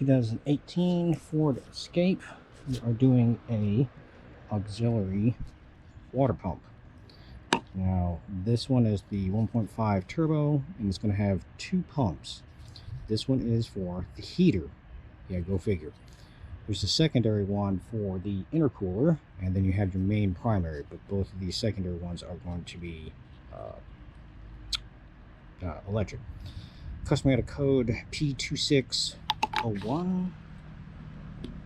2018 Ford Escape. We are doing a auxiliary water pump. Now this one is the 1.5 turbo, and it's going to have two pumps. This one is for the heater. Yeah, go figure. There's a secondary one for the intercooler, and then you have your main primary, but both of these secondary ones are going to be electric. Customer had a code P2601.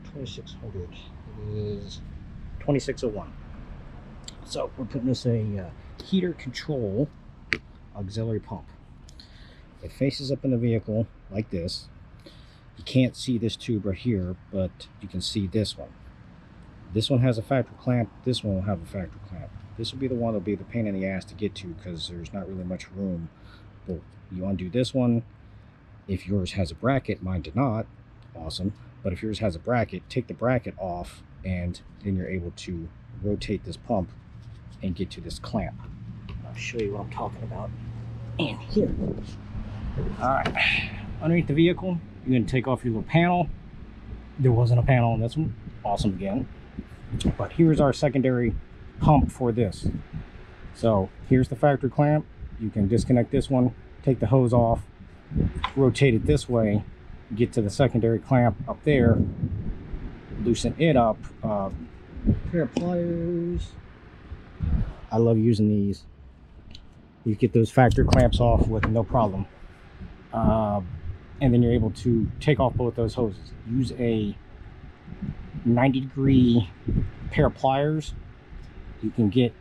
2600. It is 2601. So we're putting this a heater control auxiliary pump. It faces up in the vehicle like this. You can't see this tube right here, but you can see this one. This one has a factory clamp. This one will have a factory clamp. This will be the one that'll be the pain in the ass to get to because there's not really much room. But you undo this one. If yours has a bracket, mine did not. Awesome. But if yours has a bracket, take the bracket off, and then you're able to rotate this pump and get to this clamp. I'll show you what I'm talking about in here. All right, underneath the vehicle, you're going to take off your little panel. There wasn't a panel on this one. Awesome again. But here's our secondary pump for this. So here's the factory clamp. You can disconnect this one, take the hose off, rotate it this way, get to the secondary clamp up there, loosen it up. Pair of pliers. I love using these. You get those factory clamps off with no problem. And then you're able to take off both those hoses. Use a 90-degree pair of pliers. You can get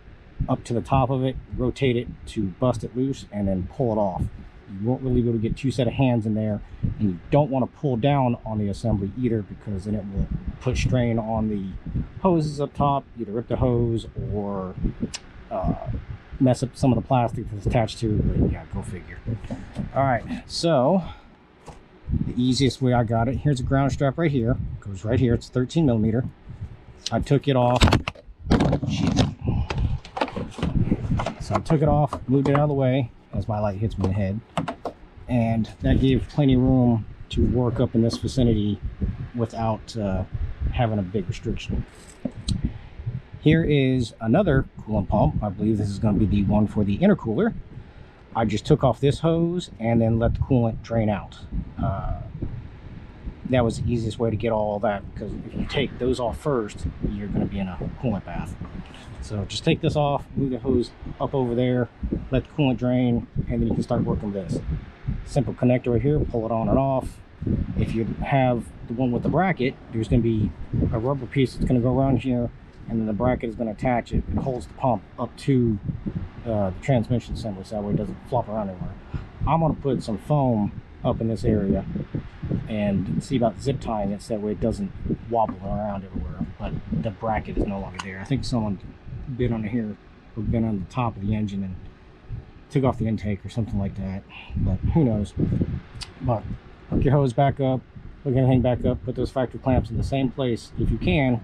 up to the top of it, rotate it to bust it loose, and then pull it off. You won't really be able to get two set of hands in there, and you don't want to pull down on the assembly either, because then it will put strain on the hoses up top, either rip the hose or mess up some of the plastic that's attached to it. But yeah, go figure. All right, so the easiest way I got it, here's a ground strap right here. It goes right here. It's 13 millimeter. I took it off. So I took it off, moved it out of the way as my light hits me in the head, and that gave plenty of room to work up in this vicinity without having a big restriction. Here is another coolant pump. I believe this is going to be the one for the intercooler. I just took off this hose and then let the coolant drain out. That was the easiest way to get all that, because if you take those off first, you're going to be in a coolant bath. So just take this off, move the hose up over there, let the coolant drain, and then you can start working with this. Simple connector right here, pull it on and off. If you have the one with the bracket, there's going to be a rubber piece that's going to go around here, and then the bracket is going to attach it. It holds the pump up to the transmission assembly, so that way it doesn't flop around anywhere. I'm going to put some foam up in this area and see about zip tying it so that way it doesn't wobble around everywhere, but the bracket is no longer there. I think someone bit under here, or been on the top of the engine and took off the intake or something like that, but who knows. But hook your hose back up, hook everything back up, put those factory clamps in the same place if you can.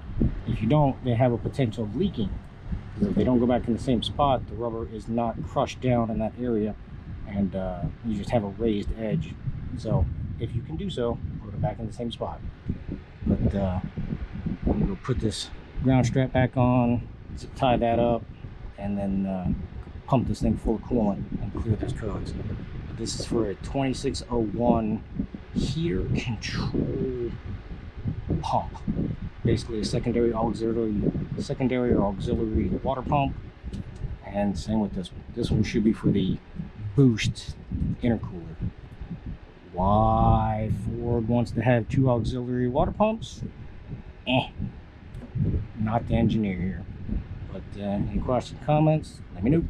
If you don't, they have a potential of leaking, because if they don't go back in the same spot, the rubber is not crushed down in that area, and you just have a raised edge. So if you can do so, put it back in the same spot. But I'm gonna put this ground strap back on, zip tie that up, and then pump this thing full of coolant and clear those codes. But this is for a 2601 heater control pump. Basically a secondary or auxiliary water pump. And same with this one. This one should be for the boost intercooler. Why Ford wants to have two auxiliary water pumps? Not the engineer here. But any questions, comments, let me know.